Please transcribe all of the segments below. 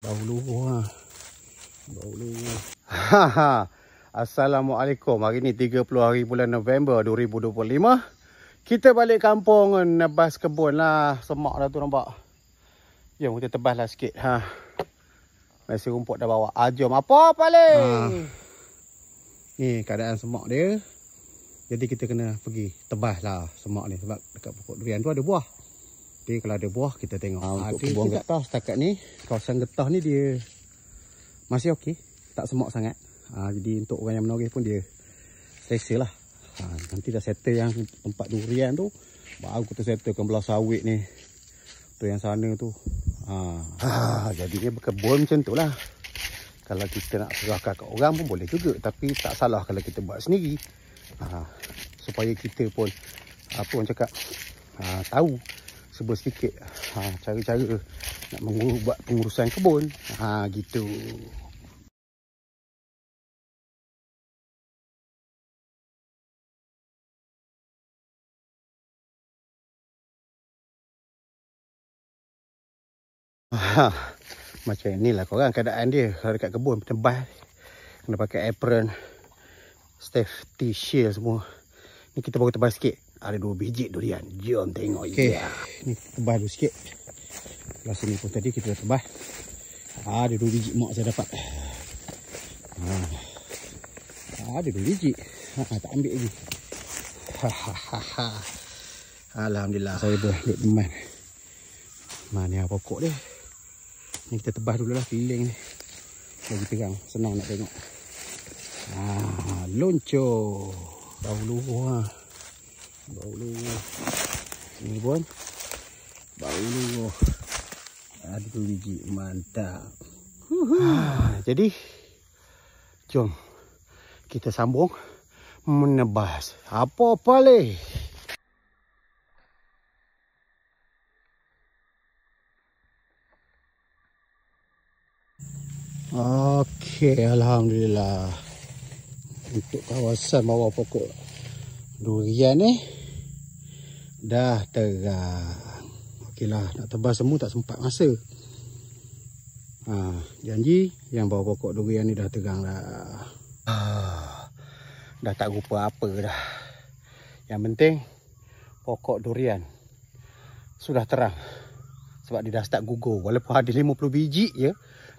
Bau luar. Bau luar. Haha. Assalamualaikum. Hari ni 30 hari bulan November 2025. Kita balik kampung nebas kebun lah. Semak dah tu nampak. Jom kita tebas lah sikit. Nasi rumput dah bawa. Jom apa paling? Ni keadaan semak dia. Jadi kita kena pergi tebas lah semak ni. Sebab dekat pokok durian tu ada buah. Jadi kalau ada buah kita tengok. Untuk kebun kita tak tahu setakat ni. Kawasan getah ni dia masih okey. Tak semak sangat. Jadi untuk orang yang menoreh pun dia selesa lah. Nanti dah settle yang tempat durian tu. Baru kita settlekan belah sawit ni. Tu yang sana tu. Jadinya berkebun macam tu lah. Kalau kita nak serahkan kat orang pun boleh juga. Tapi tak salah kalau kita buat sendiri. Supaya kita pun apa orang cakap tahu sebut sedikit cara-cara nak buat pengurusan kebun. Gitu. Macam inilah korang keadaan dia. Kalau dekat kebun tebas kena pakai apron, safety shield semua. Ni kita baru tebas sikit. Ada 2 biji durian. Jom tengok. Okey. Ni tebas dulu sikit. Belah sini pun tadi kita dah tebas. Ada 2 biji mak saya dapat. Ada 2 biji. Tak ambil lagi. Alhamdulillah. Saya boleh teman. Mana pokok dia. Ni kita tebas dulu lah keliling ni. Bagi terang. Senang nak tengok. Loncor. Bau luar. Bau luar. Ni pun. Bau luar. Ada 2 biji. Mantap. Jadi. Jom. Kita sambung. Menebas. Apa paling? Okey, alhamdulillah. Untuk kawasan bawah pokok durian ni dah terang. Okeylah, nak tebas semua tak sempat masa. Janji yang bawah pokok durian ni dah terang dah. Dah tak rupa apa dah. Yang penting pokok durian sudah terang. Sebab dia dah start gugur. Walaupun ada 50 biji je,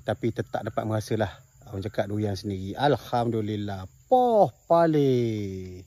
tapi tetap dapat merasalah orang cakap durian sendiri. Alhamdulillah. Poh paling.